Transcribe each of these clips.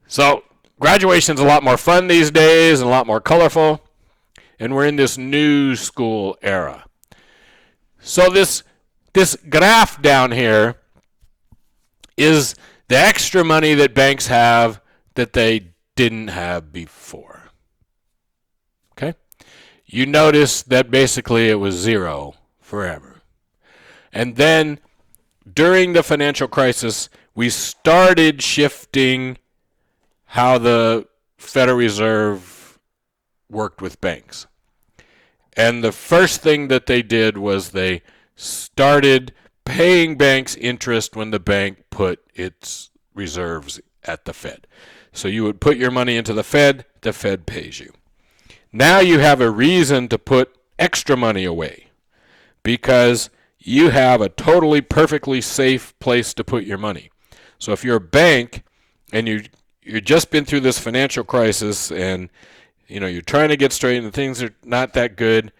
So graduation's a lot more fun these days and a lot more colorful, and we're in this new school era. So this graph down here is the extra money that banks have that they didn't have before. Okay? You notice that basically it was zero forever. And then during the financial crisis, we started shifting how the Federal Reserve worked with banks. And the first thing that they did was they started paying banks interest when the bank put its reserves at the Fed. So you would put your money into the Fed pays you. Now you have a reason to put extra money away because you have a totally perfectly safe place to put your money. So if you're a bank and you've just been through this financial crisis and you're trying to get straight and things are not that good,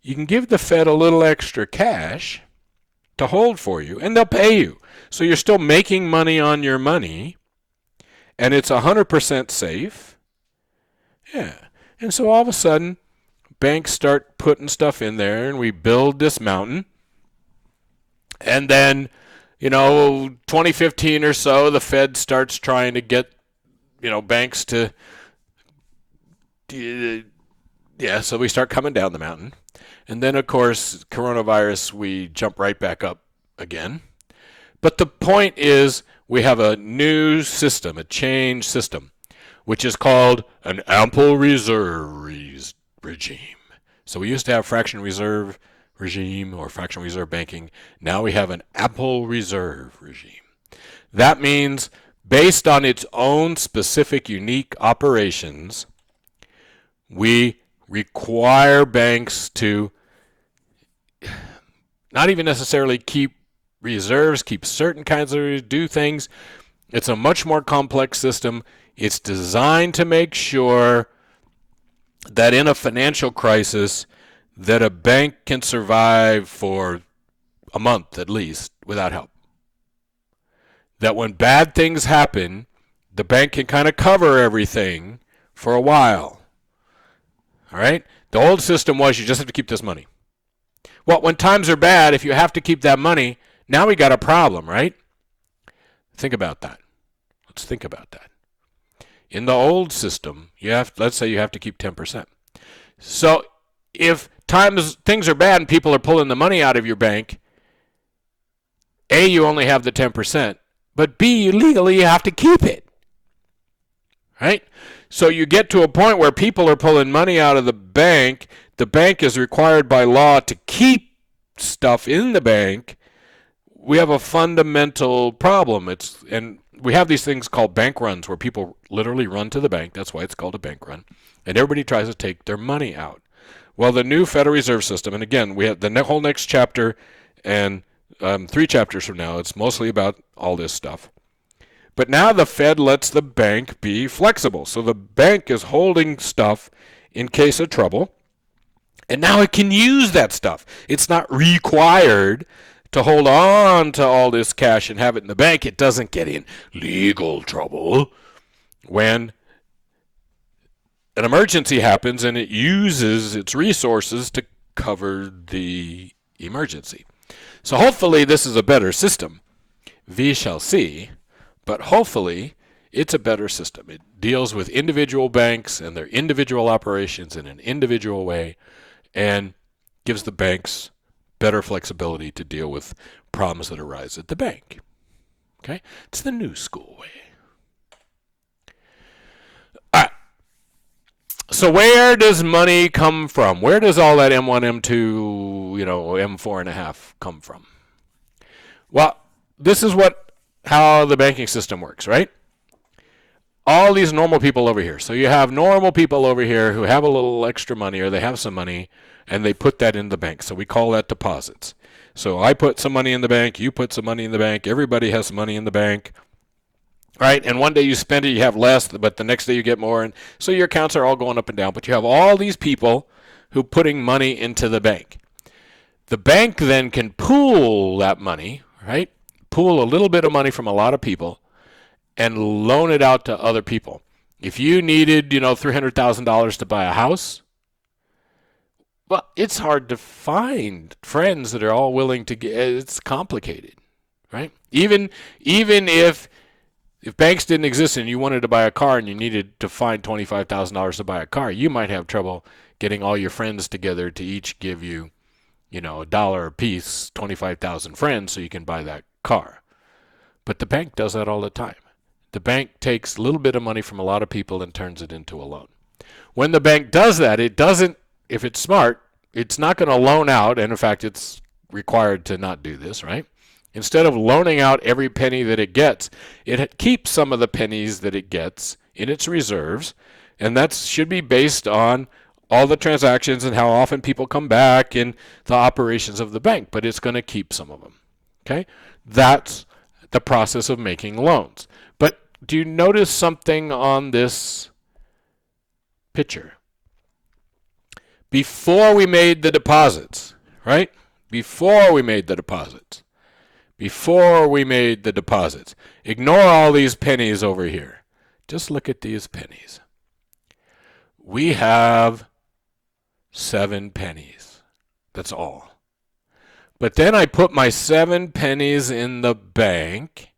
you can give the Fed a little extra cash to hold for you, and they'll pay you. So you're still making money on your money, and it's 100% safe. Yeah. And so all of a sudden, banks start putting stuff in there, and we build this mountain. And then, 2015 or so, the Fed starts trying to get, banks to, so we start coming down the mountain. And then, of course, coronavirus, we jump right back up again. But the point is we have a new system, a changed system, which is called an ample reserve regime. So we used to have fractional reserve regime or fractional reserve banking. Now we have an ample reserve regime. That means based on its own specific, unique operations, we require banks to not even necessarily keep reserves, keep certain kinds of do things. It's a much more complex system. It's designed to make sure that in a financial crisis that a bank can survive for a month at least without help. That when bad things happen, the bank can kind of cover everything for a while. All right? The old system was you just have to keep this money. Well, when times are bad, if you have to keep that money, now we got a problem, right? Think about that. Let's think about that. In the old system, let's say you have to keep 10%. So if things are bad and people are pulling the money out of your bank, A, you only have the 10%, but B, legally you have to keep it. Right? So you get to a point where people are pulling money out of the bank is required by law to keep stuff in the bank. We have a fundamental problem. And we have these things called bank runs where people literally run to the bank. That's why it's called a bank run. And everybody tries to take their money out. Well, the new Federal Reserve System, and again, we have the whole next chapter and 3 chapters from now, it's mostly about all this stuff. But now the Fed lets the bank be flexible. So the bank is holding stuff in case of trouble. And now it can use that stuff. It's not required to hold on to all this cash and have it in the bank. It doesn't get in legal trouble when an emergency happens and it uses its resources to cover the emergency. So hopefully this is a better system. We shall see. But hopefully it's a better system. It deals with individual banks and their individual operations in an individual way and gives the banks better flexibility to deal with problems that arise at the bank. Okay? It's the new school way. All right. So where does money come from? Where does all that M1, M2, M4.5 come from? Well, this is how the banking system works, right? All these normal people over here. So you have normal people over here who have a little extra money or they have some money and they put that in the bank. So we call that deposits. So I put some money in the bank, you put some money in the bank, everybody has some money in the bank, right? And one day you spend it, you have less, but the next day you get more. And so your accounts are all going up and down, but you have all these people who are putting money into the bank. The bank then can pool that money, right? Pool a little bit of money from a lot of people and loan it out to other people. If you needed, $300,000 to buy a house, well, it's hard to find friends that are all willing to get. It's complicated, right? Even if banks didn't exist and you wanted to buy a car and you needed to find $25,000 to buy a car, you might have trouble getting all your friends together to each give you, $1 a piece, 25,000 friends, so you can buy that car. But the bank does that all the time. The bank takes a little bit of money from a lot of people and turns it into a loan. When the bank does that, it doesn't, if it's smart, it's not going to loan out, and in fact, it's required to not do this, right? Instead of loaning out every penny that it gets, it keeps some of the pennies that it gets in its reserves, and that should be based on all the transactions and how often people come back and the operations of the bank, but it's going to keep some of them, okay? That's the process of making loans. But do you notice something on this picture? Before we made the deposits, right? Before we made the deposits, ignore all these pennies over here. Just look at these pennies. We have 7 pennies. That's all. But then I put my 7 pennies in the bank.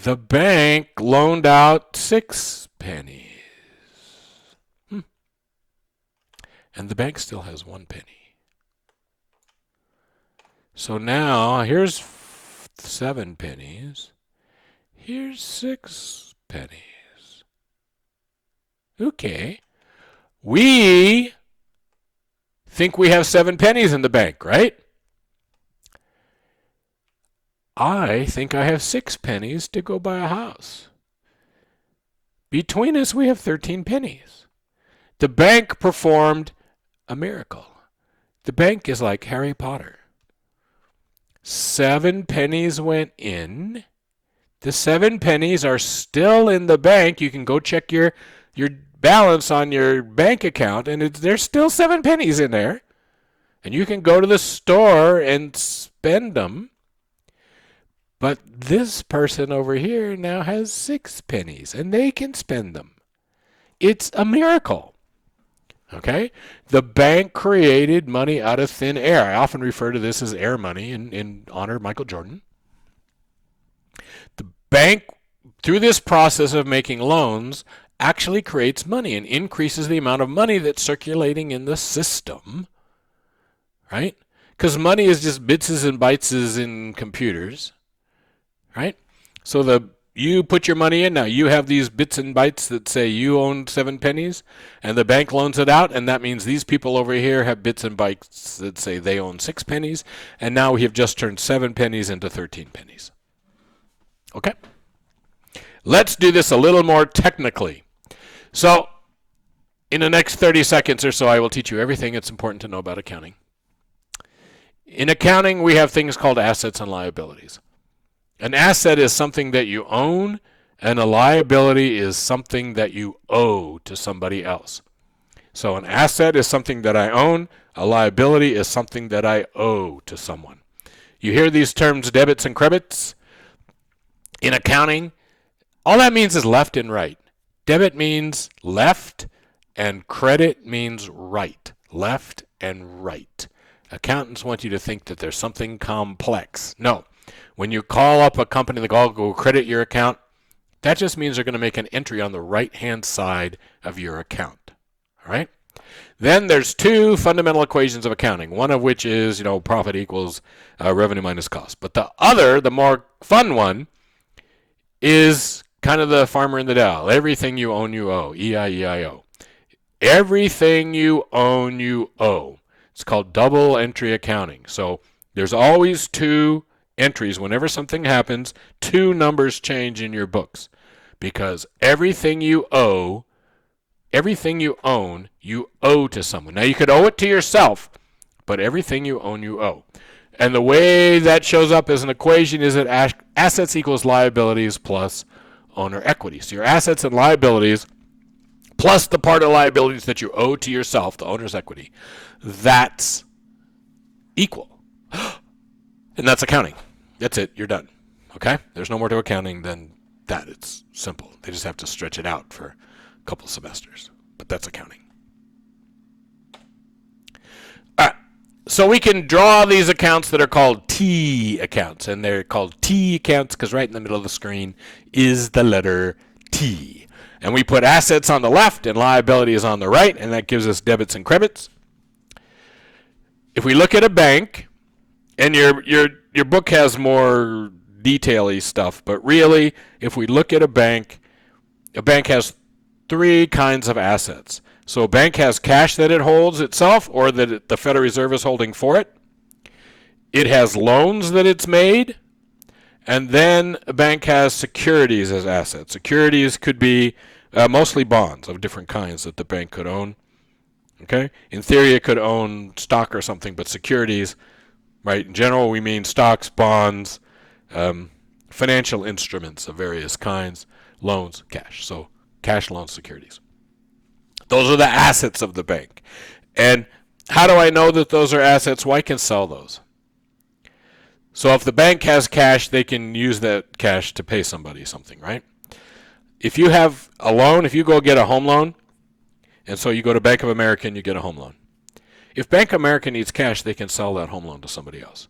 The bank loaned out 6 pennies. And the bank still has 1 penny. So now here's 7 pennies. Here's 6 pennies. Okay. We think we have 7 pennies in the bank, right? I think I have 6 pennies to go buy a house. Between us, we have 13 pennies. The bank performed a miracle. The bank is like Harry Potter. 7 pennies went in. The 7 pennies are still in the bank. You can go check your balance on your bank account, and there's still 7 pennies in there. And you can go to the store and spend them. But this person over here now has 6 pennies, and they can spend them. It's a miracle. Okay? The bank created money out of thin air. I often refer to this as air money in honor of Michael Jordan. The bank, through this process of making loans, actually creates money and increases the amount of money that's circulating in the system, right? Because money is just bits and bytes in computers, right? So you put your money in now. You have these bits and bytes that say you own 7 pennies, and the bank loans it out, and that means these people over here have bits and bytes that say they own 6 pennies, and now we have just turned 7 pennies into 13 pennies. Okay? Let's do this a little more technically. So, in the next 30 seconds or so, I will teach you everything that's important to know about accounting. In accounting, we have things called assets and liabilities. An asset is something that you own, and a liability is something that you owe to somebody else. So an asset is something that I own, a liability is something that I owe to someone. You hear these terms debits and credits? In accounting, all that means is left and right. Debit means left, and credit means right. Left and right. Accountants want you to think that there's something complex. No. When you call up a company that will credit your account, that just means they're going to make an entry on the right-hand side of your account. All right? Then there's 2 fundamental equations of accounting, one of which is, profit equals revenue minus cost. But the other, the more fun one, is kind of the farmer in the Dow. Everything you own, you owe. E-I-E-I-O. Everything you own, you owe. It's called double entry accounting. So there's always 2 entries. Whenever something happens, 2 numbers change in your books, because everything you own, you owe to someone. Now, you could owe it to yourself, but everything you own, you owe. And the way that shows up as an equation is that assets equals liabilities plus owner equity. So your assets and liabilities plus the part of liabilities that you owe to yourself, the owner's equity, that's equal. And that's accounting. That's it. You're done. Okay? There's no more to accounting than that. It's simple. They just have to stretch it out for a couple semesters. But that's accounting. All right. So we can draw these accounts that are called T accounts. And they're called T accounts because right in the middle of the screen is the letter T. And we put assets on the left and liabilities on the right, and that gives us debits and credits. If we look at a bank, and your book has more detail-y stuff, but really, if we look at a bank has three kinds of assets. So a bank has cash that it holds itself or that the Federal Reserve is holding for it. It has loans that it's made. And then a bank has securities as assets. Securities could be mostly bonds of different kinds that the bank could own. Okay? In theory, it could own stock or something, but securities, right? In general, we mean stocks, bonds, financial instruments of various kinds, loans, cash. So cash, loans, securities. Those are the assets of the bank. And how do I know that those are assets? Well, I can sell those. So if the bank has cash, they can use that cash to pay somebody something, right? If you have a loan, if you go get a home loan, and so you go to Bank of America and you get a home loan. If Bank of America needs cash, they can sell that home loan to somebody else.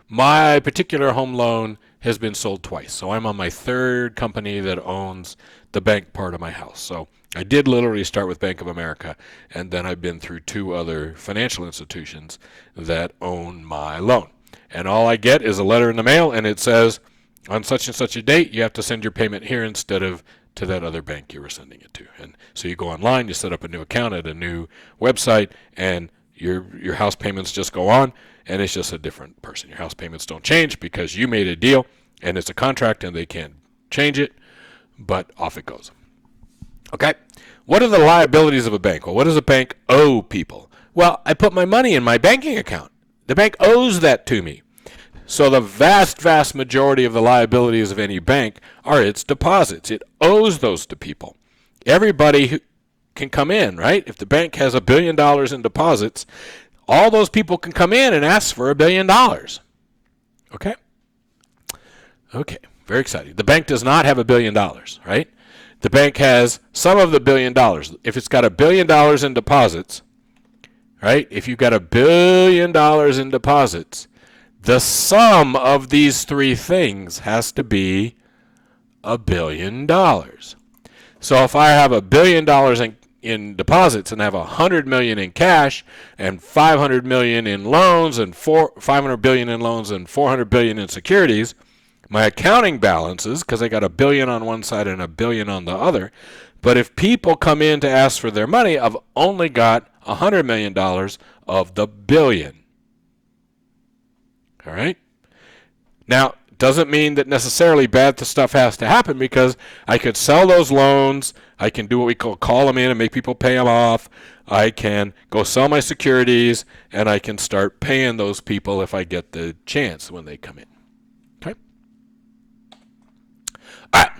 My particular home loan has been sold twice. So I'm on my third company that owns the bank part of my house. So I did literally start with Bank of America, and then I've been through two other financial institutions that own my loan. And all I get is a letter in the mail, and it says, on such and such a date, you have to send your payment here instead of to that other bank you were sending it to. And so you go online, you set up a new account at a new website, and your house payments just go on, and it's just a different person. Your house payments don't change because you made a deal, and it's a contract, and they can't change it, but off it goes. Okay? What are the liabilities of a bank? Well, what does a bank owe people? Well, I put my money in my banking account. The bank owes that to me. So the vast, vast majority of the liabilities of any bank are its deposits. It owes those to people. Everybody who can come in, right? If the bank has $1 billion in deposits, all those people can come in and ask for $1 billion. Okay? Okay, very exciting. The bank does not have $1 billion, right? The bank has some of the $1 billion. If it's got $1 billion in deposits, right? If you've got $1 billion in deposits, the sum of these three things has to be $1 billion. So if I have $1 billion in deposits and have $100 million in cash and $500 million in loans and $500 billion in loans and $400 billion in securities, my accounting balances, because I got $1 billion on one side and $1 billion on the other, but if people come in to ask for their money, I've only got $100 million of the billion. All right? Now, doesn't mean that necessarily bad stuff has to happen, because I could sell those loans. I can do what we call them in and make people pay them off. I can go sell my securities, and I can start paying those people if I get the chance when they come in. Okay? All right.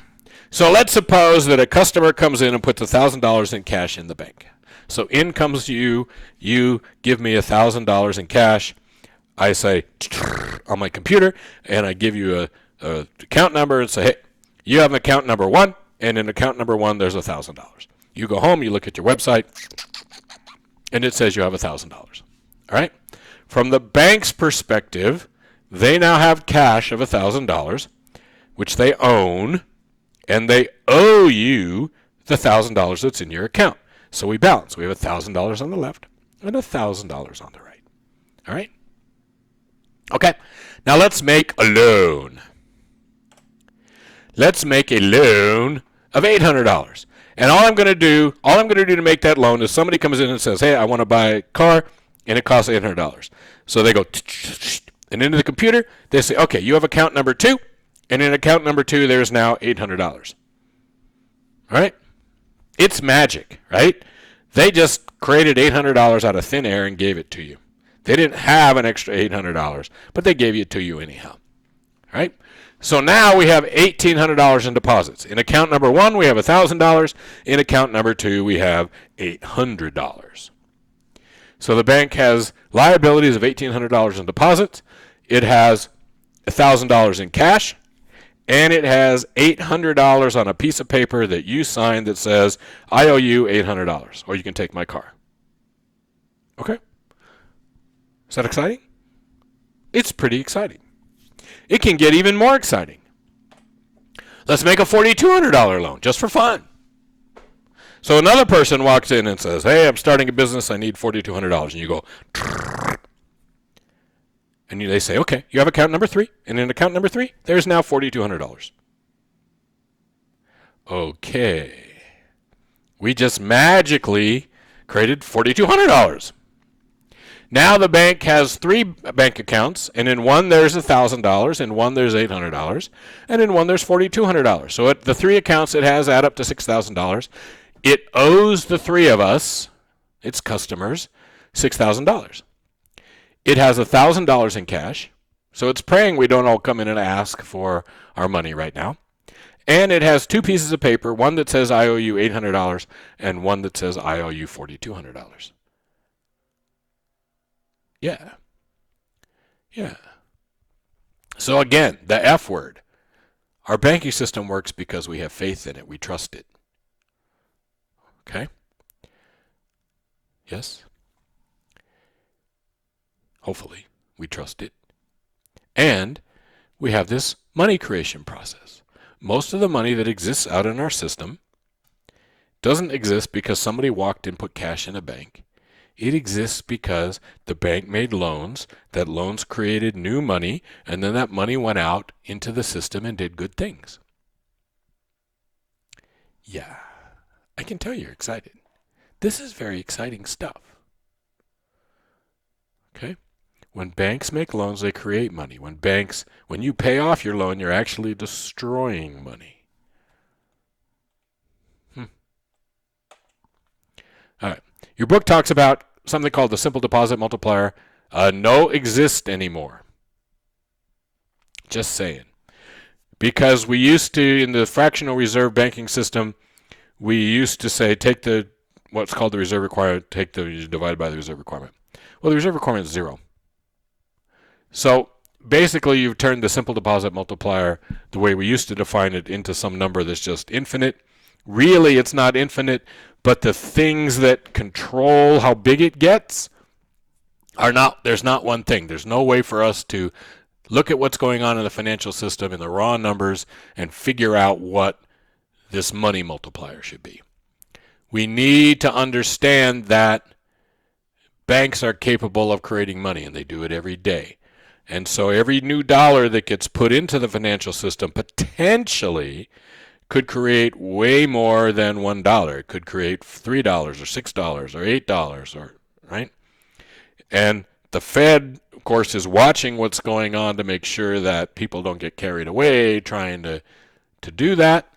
So let's suppose that a customer comes in and puts $1,000 in cash in the bank. So in comes you give me $1,000 in cash. I say on my computer, and I give you a account number and say, hey, you have account number 1, and in account number 1 there's $1,000. You go home, you look at your website, and it says you have $1,000. All right? From the bank's perspective, they now have cash of $1,000, which they own, and they owe you the $1,000 that's in your account. So we balance. We have $1,000 on the left and $1,000 on the right. All right? Okay. Now let's make a loan. Let's make a loan of $800. And all I'm going to do to make that loan is somebody comes in and says, hey, I want to buy a car, and it costs $800. So they go, and into the computer, they say, okay, you have account number 2, and in account number 2, there's now $800. All right? It's magic, right? They just created $800 out of thin air and gave it to you. They didn't have an extra $800, but they gave it to you anyhow. All right? So now we have $1,800 in deposits. In account number 1, we have $1,000. In account number 2, we have $800. So the bank has liabilities of $1,800 in deposits. It has $1,000 in cash, and it has $800 on a piece of paper that you signed that says, I owe you $800, or you can take my car. Okay? Is that exciting? It's pretty exciting. It can get even more exciting. Let's make a $4,200 loan just for fun. So another person walks in and says, hey, I'm starting a business. I need $4,200. And you go, and they say, okay, you have account number 3. And in account number 3, there's now $4,200. Okay. We just magically created $4,200. Now the bank has 3 bank accounts, and in one there's $1,000, in one there's $800, and in one there's $4,200. So the 3 accounts it has add up to $6,000. It owes the 3 of us, its customers, $6,000. It has $1,000 in cash, so it's praying we don't all come in and ask for our money right now. And it has 2 pieces of paper, one that says I owe you $800 and one that says I owe you $4,200. Yeah. So again, the F word. Our banking system works because we have faith in it. We trust it. Okay? Yes? Hopefully, we trust it. And we have this money creation process. Most of the money that exists out in our system doesn't exist because somebody walked and put cash in a bank. It exists because the bank made loans, that loans created new money, and then that money went out into the system and did good things. Yeah, I can tell you're excited. This is very exciting stuff. Okay? When banks make loans, they create money. When you pay off your loan, you're actually destroying money. All right. Your book talks about something called the simple deposit multiplier. No exist anymore. Just saying. Because we used to, in the fractional reserve banking system, we used to say take what's called the reserve requirement, divided by the reserve requirement. Well, the reserve requirement is 0. So basically you've turned the simple deposit multiplier, the way we used to define it, into some number that's just infinite. Really, it's not infinite, but the things that control how big it gets there's not one thing. There's no way for us to look at what's going on in the financial system in the raw numbers and figure out what this money multiplier should be. We need to understand that banks are capable of creating money, and they do it every day. And so every new dollar that gets put into the financial system potentially could create way more than $1. It could create $3 or $6 or $8, right? And the Fed, of course, is watching what's going on to make sure that people don't get carried away trying to do that.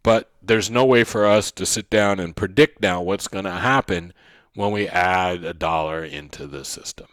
But there's no way for us to sit down and predict now what's going to happen when we add $1 into the system.